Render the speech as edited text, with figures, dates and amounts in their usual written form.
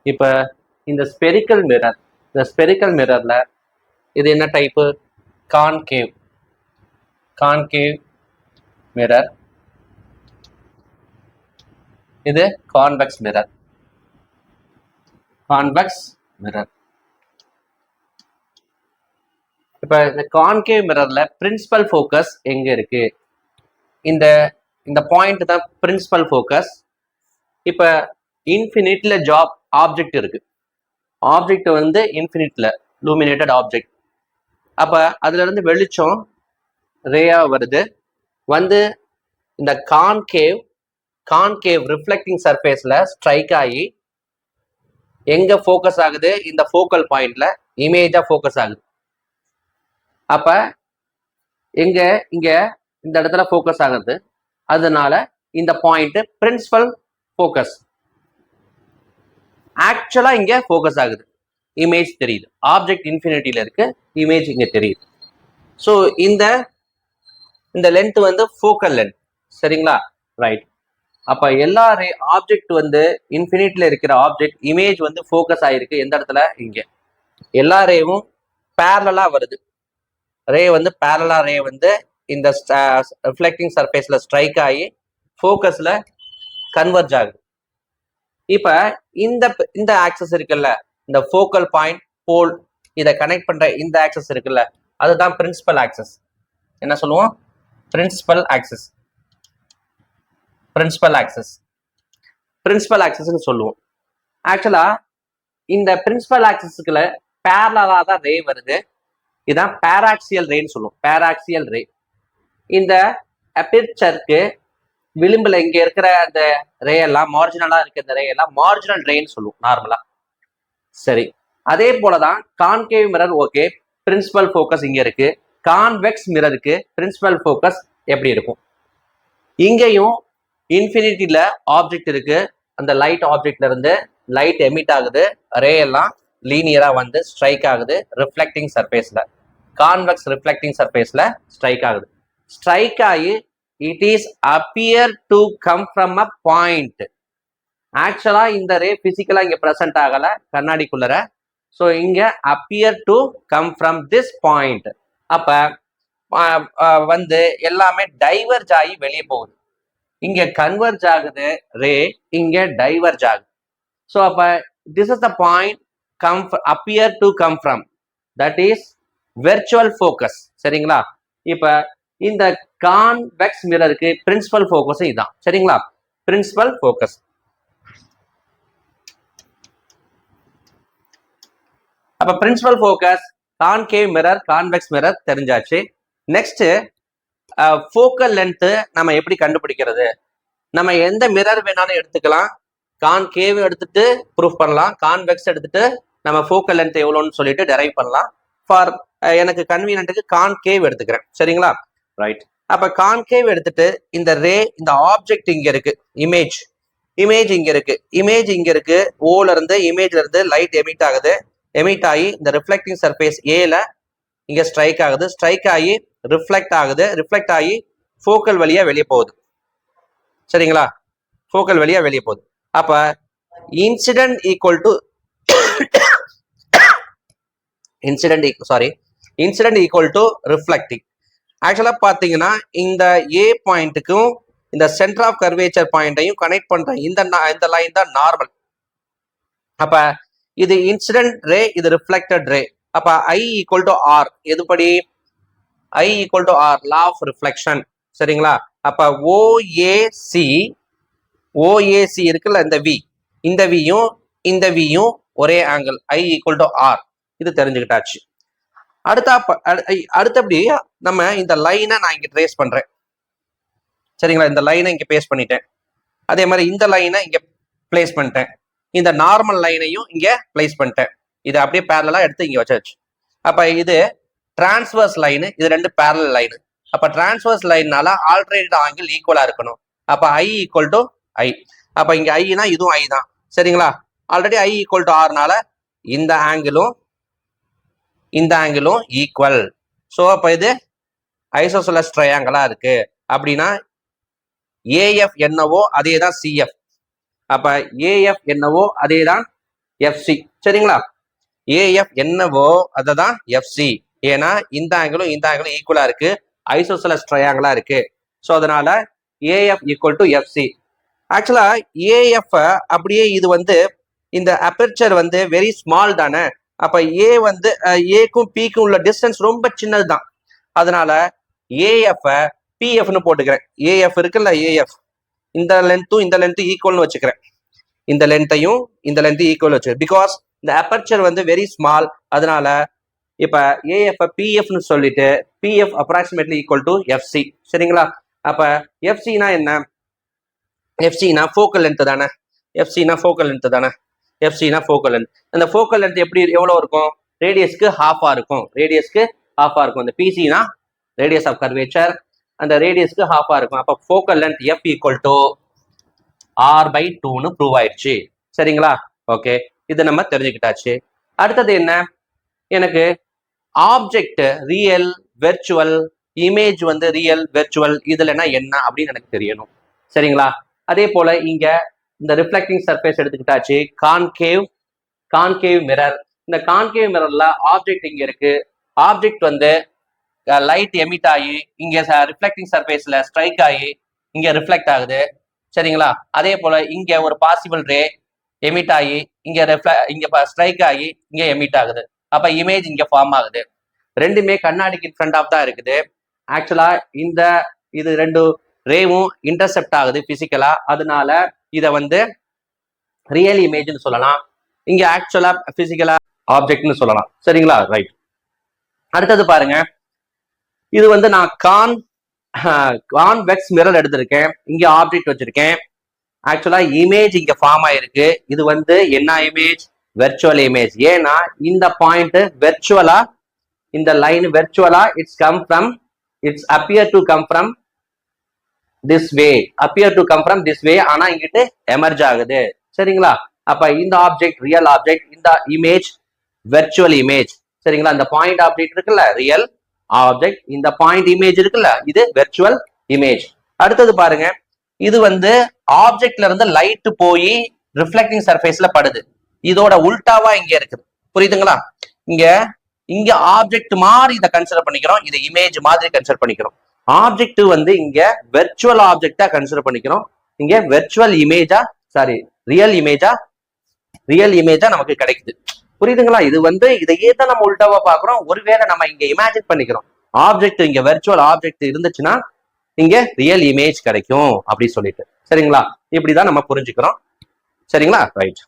இப்போ இந்த spherical mirror, இந்த ஸ்பெரிக்கல் மிரர்ல இது என்ன டைப்பு? Concave concave mirror. இது கான்வெக்ஸ் மிரர். Convex mirror. இப்ப இந்த கான்கேவ் மிரர்ல பிரின்சிபல் ஃபோக்கஸ் எங்க இருக்கு? இந்த இந்த பாயிண்ட் தான் பிரின்சிபல் ஃபோக்கஸ். இப்ப இன்ஃபினிட்ல ஆப்ஜெக்ட் இருக்கு. ஆப்ஜெக்ட் வந்து இன்ஃபினிட்ல லூமினேட்டட் ஆப்ஜெக்ட். அப்ப அதுல இருந்து வெளிச்சம் ரேயா வருது, வந்து இந்த கான்கேவ் ரிஃப்ளெக்டிங் சர்ஃபேஸ்ல ஸ்ட்ரைக் ஆகி எங்க ஃபோக்கஸ் ஆகுது? இந்த ஃபோக்கல் பாயிண்ட்ல இமேஜா ஃபோக்கஸ் ஆகுது. அப்ப இங்க இந்த இடத்துல ஃபோக்கஸ் ஆகுது. அதனால இந்த பாயிண்ட் பிரின்சிபல் ஃபோக்கஸ். ஆக்சுவலா இங்க ஃபோக்கஸ் ஆகுது, இமேஜ் தெரியுது. ஆப்ஜெக்ட் இன்ஃபினிட்டியில இருக்கு, இமேஜ் இங்க தெரியுது. ஸோ இந்த லென்த் வந்து ஃபோக்கல் லென்த். சரிங்களா? ரைட். அப்ப எல்லா ஆப்ஜெக்ட் வந்து இன்ஃபினிட்ல இருக்கிற ஆப்ஜெக்ட் இமேஜ் வந்து ஃபோக்கஸ் ஆயிருக்கு எந்த இடத்துல? இங்க. எல்லா ரேவும் பேரலா வருது. ரே வந்து பேரலா ரே வந்து இந்த ரிஃப்ளெக்டிங் சர்ஃபேஸ்ல ஸ்ட்ரைக் ஆகி ஃபோக்கஸ்ல கன்வர்ஜ் ஆகுது. இப்ப இந்த ஆக்சஸ் இருக்குல்ல, இந்த ஃபோக்கல் பாயிண்ட் போல் இதை கனெக்ட் பண்ற இந்த ஆக்சஸ் இருக்குல்ல, அதுதான் பிரின்சிபல் ஆக்சஸ். என்ன சொல்லுவோம்? Principal access. பிரின்சிபல் ஆக்சஸ்ன்னு சொல்லுவோம். ஆக்சுவலா இந்த பிரின்சிபல் ஆக்சஸ்க்குள்ள பேரலா தான் ரே வருது. இதான் பேராக்சியல் ரேன்னு சொல்லுவோம். பேராக்சியல் ரே. இந்த அபெர்ச்சருக்கு விளிம்புல இங்க இருக்கிற அந்த ரே எல்லாம் மார்ஜினலா இருக்க இந்த ரே எல்லாம் மார்ஜினல் ரேன்னு சொல்லுவோம் நார்மலா. சரி, அதே போலதான் concave mirror. Okay, principal focus இங்க இருக்கு. கான்வெக்ஸ் மிரருக்கு பிரின்சிபல் ஃபோக்கஸ் எப்படி இருக்கும்? இங்கேயும் இன்ஃபினிட்டில ஆப்ஜெக்ட் இருக்கு. அந்த லைட் ஆப்ஜெக்ட்ல இருந்து லைட் எமிட் ஆகுது, ரே எல்லாம் லீனியரா வந்து ஸ்ட்ரைக் ஆகுது ரிஃப்ளெக்டிங் சர்ஃபேஸ்ல. கான்வெக்ஸ் ரிஃப்ளெக்டிங் சர்ஃபேஸ்ல ஸ்ட்ரைக் ஆகுது. ஸ்ட்ரைக் ஆகி it is appear to come from a point. ஆக்சுவலா இந்த ரே பிசிக்கலா இங்க பிரசன்ட் ஆகல கண்ணாடிக்குள்ளர. ஸோ இங்க appear to come from this point. அப்ப வந்து எல்லாமே டைவர்ஜ் ஆகி வெளியே போகுது. இங்க கன்வர்ஜ் ஆகுது ரே, இங்க டைவர்ஜ் ஆகுது. ஸோ அப்ப this is the point appear to come from, that is virtual focus. சரிங்களா? இப்ப இந்த கான்வெக்ஸ் மிரருக்கு பிரின்சிபல் ஃபோக்கஸ் இதுதான். சரிங்களா? Principal focus. அப்ப principal focus, concave mirror, convex mirror தெரிஞ்சாச்சு. நெக்ஸ்ட் ஃபோக்கல் லென்த் நம்ம எப்படி கண்டுபிடிக்கிறது? நம்ம எந்த மிரர் வேணாலும் எடுத்துக்கலாம். கான்கேவ் எடுத்துட்டு ப்ரூஃப் பண்ணலாம், கான்வெக்ஸ் எடுத்துட்டு நம்ம ஃபோக்கல் லென்த் எவ்வளோன்னு சொல்லிட்டு டெரைவ் பண்ணலாம். ஃபார் எனக்கு கன்வீனியன்ட்டுக்கு கான்கேவ் எடுத்துக்கிறேன். சரிங்களா? ரைட். அப்ப கான்கேவ் எடுத்துட்டு இந்த ரே, இந்த ஆப்ஜெக்ட் இங்க இருக்கு, இமேஜ் இங்க இருக்கு, இங்க இருக்கு. ஓல இருந்து இமேஜ்ல இருந்து லைட் எமிட் ஆகுது. எமிட் ஆகி இந்த ரிஃப்ளெக்டிங் சர்ஃபேஸ் ஏல இங்க ஸ்ட்ரைக் ஆகுது. ஸ்ட்ரைக் ஆகி ரிஃப்ளெக்ட் ஆகுது. ரிஃப்ளெக்ட் ஆகி ஃபோக்கல் வழியா வெளியே போகுது. சரிங்களா? ஃபோக்கல் வழியா வெளியே போகுது. அப்ப incident equal to incident equal to reflecting. ஆக்சுவலா பாத்தீங்கன்னா இந்த ஏ பாயிண்ட்டுக்கும் இந்த சென்டர் ஆஃப் கர்வேச்சர் பாயிண்டையும் கனெக்ட் பண்ற இந்த லைன் தான் நார்மல். அப்ப இது இன்சிடென்ட் ரே, இது ரிஃப்ளெக்டட் ரே. அப்ப ஐ ஈக்குவல் டு ஆர். எதுபடி? I equal to R, law of reflection. சரிங்களா? அப்ப ஓஏசி இருக்குல்ல, இந்த வி, இந்த வியும் ஒரே angle, I equal to R. இது தெரிஞ்சுக்கிட்டாச்சு. அடுத்தபடி நம்ம இந்த லைனை நான் இங்க ட்ரேஸ் பண்றேன். சரிங்களா? இந்த லைனை இங்க பேஸ் பண்ணிட்டேன். அதே மாதிரி இந்த லைனை இங்க பிளேஸ் பண்ணிட்டேன். இந்த நார்மல் லைனையும் இங்க பிளேஸ் பண்ணிட்டேன். இது அப்படியே பேரலா எடுத்து இங்க வச்சாச்சு. அப்ப இது டிரான்ஸ்வர்ஸ் லைனு, இது ரெண்டு பேரலல் லைனு. அப்ப டிரான்ஸ்வர்ஸ் லைன்னால ஆல்டர்னேட் ஆங்கிள் ஈக்குவலா இருக்கணும். அப்ப ஐ ஈக்குவல் டு ஐ. அப்ப இங்க ஐனா இதுவும் ஐ தான். சரிங்களா? ஆல்ரெடி ஐ ஈக்குவல் டு ஆர்னால இந்த ஆங்கிளும் ஈக்குவல். ஸோ அப்ப இது ஐசோசெலஸ் ட்ரையாங்கிளா இருக்கு. அப்படின்னா ஏஎஃப் என்னவோ அதே தான் சிஎஃப். அப்ப ஏஎஃப் என்னவோ அதே தான் எஃப்சி. சரிங்களா? ஏஎஃப் என்னவோ அததான் எஃப்சி. ஏன்னா இந்த ஆங்கிளும் இந்த ஆங்கிளும் ஈக்குவலா இருக்கு, ஐசோசெலஸ் ட்ரையாங்கிளா இருக்கு. ஸோ அதனால ஏஎஃப் ஈக்குவல் டு எஃப்சி. ஆக்சுவலா ஏஎஃப் அப்படியே இது வந்து இந்த அப்பர்ச்சர் வந்து வெரி ஸ்மால் தானே. அப்ப ஏ வந்து ஏக்கும் பிக்கும் உள்ள டிஸ்டன்ஸ் ரொம்ப சின்னது தான். அதனால ஏஎஃப் பிஎஃப்னு போட்டுக்கிறேன். ஏஎஃப் இருக்குல்ல, ஏஎஃப் இந்த லென்த்தும் இந்த லென்த்தும் ஈக்குவல்னு வச்சுக்கிறேன். இந்த லென்த்தையும் இந்த லென்த்தையும் ஈக்குவல் வச்சுக்கிறேன். பிகாஸ் இந்த அப்பர்ச்சர் வந்து வெரி ஸ்மால். அதனால இப்ப ஏஎஃப் பிஎஃப்னு சொல்லிட்டு PF approximately equal to FC. சரிங்களா? அப்ப எஃப்சினா என்ன? எஃப்சினா ஃபோக்கல் லென்த் தானே. எஃப்சினா ஃபோக்கல் லென்த் தானே. எஃப்சினா ஃபோக்கல் லென்த். அந்த ஃபோக்கல் லென்த் எப்படி எவ்வளவு இருக்கும்? ரேடியஸ்க்கு ஹாஃபா இருக்கும். ரேடியஸ்க்கு ஹாஃபா இருக்கும். அந்த பிசினா ரேடியஸ் ஆஃப் கர்வேச்சர், அந்த ரேடியஸ்க்கு ஹாஃபா இருக்கும். அப்ப focal length F equal to r/2ன்னு ப்ரூவ் ஆயிடுச்சு. சரிங்களா? ஓகே, இது நம்ம தெரிஞ்சுக்கிட்டாச்சு. அடுத்தது என்ன? எனக்கு ஆப்ஜெக்ட் ரியல் வெர்ச்சுவல், இமேஜ் வந்து ரியல் வெர்ச்சுவல், இதுலனா என்ன அப்படின்னு எனக்கு தெரியணும். சரிங்களா? அதே போல இங்க இந்த ரிஃப்ளெக்டிங் சர்ஃபேஸ் எடுத்துக்கிட்டாச்சு. Concave mirror. இந்த கான்கேவ் மிரர்ல ஆப்ஜெக்ட் இங்க இருக்கு. ஆப்ஜெக்ட் வந்து லைட் எமிட் ஆகி இங்க ரிஃப்ளெக்டிங் சர்ஃபேஸ்ல ஸ்ட்ரைக் ஆகி இங்க ரிஃப்ளெக்ட் ஆகுது. சரிங்களா? அதே போல இங்க ஒரு பாசிபிள் ரே எமிட் ஆகி இங்க ஸ்ட்ரைக் ஆகி இங்க எமிட் ஆகுது. அப்ப இமேஜ் இங்க ஃபார்ம் ஆகுது. ரெண்டுமே கண்ணாடிக்கு ஃப்ரண்ட் ஆஃப் தான் இருக்குது. ஆக்சுவலா இது ரெண்டு ரேவும் இன்டர்செப்ட் ஆகுது பிசிக்கலா. அதனால இத வந்து ரியல் இமேஜ்னு சொல்லலாம். இங்க ஆக்சுவலா பிசிக்கலா ஆப்ஜெக்ட்னு சொல்லலாம். சரிங்களா? ரைட். அடுத்தது பாருங்க, இது வந்து நான் கான்வெக்ஸ் மிரர் எடுத்திருக்கேன். இங்க ஆப்ஜெக்ட் வச்சிருக்கேன். ஆக்சுவலா இமேஜ் இங்க ஃபார்ம் ஆயிருக்கு. இது வந்து என்ன இமேஜ்? Virtual image. ஏன்னா இந்த பாயிண்ட் வெர்ச்சுவலா, இந்த லைன் வெர்ச்சுவலா it's appear to come from this way. ஆனா இங்கிட்டு எமர்ஜ் ஆகுது. சரிங்களா? அப்ப இந்த ஆப்ஜெக்ட் ரியல் ஆப்ஜெக்ட், இந்த இமேஜ் வெர்ச்சுவல் இமேஜ். சரிங்களா? இந்த பாயிண்ட் ஆப்ஜெக்ட் இருக்குல்ல ரியல் ஆப்ஜெக்ட், இந்த பாயிண்ட் இமேஜ் இருக்குல்ல இது வெர்ச்சுவல் இமேஜ். அடுத்தது பாருங்க, இது வந்து ஆப்ஜெக்ட்ல இருந்து லைட் போய் ரிஃப்ளெக்டிங் சர்ஃபேஸ்ல படுது. இதோட உல்டாவா இங்க இருக்குது. புரியுதுங்களா? இங்க ஆப்ஜெக்ட் மாதிரி இதை கன்சிடர் பண்ணிக்கிறோம், இதை இமேஜ் மாதிரி கன்சிடர் பண்ணிக்கிறோம். ஆப்ஜெக்ட் வந்து இங்க வெர்ச்சுவல் ஆப்ஜெக்டா கன்சிடர் பண்ணிக்கிறோம். இங்க வெர்ச்சுவல் இமேஜா ரியல் இமேஜா நமக்கு கிடைக்குது. புரியுதுங்களா? இது வந்து இதையே தான் நம்ம உல்டாவா பாக்குறோம். ஒருவேளை நம்ம இங்க இமேஜின் பண்ணிக்கிறோம், ஆப்ஜெக்ட் இங்க வெர்ச்சுவல் ஆப்ஜெக்ட் இருந்துச்சுன்னா இங்க ரியல் இமேஜ் கிடைக்கும் அப்படி சொல்லிட்டு. சரிங்களா? இப்படிதான் நம்ம புரிஞ்சுக்கிறோம். சரிங்களா? ரைட்.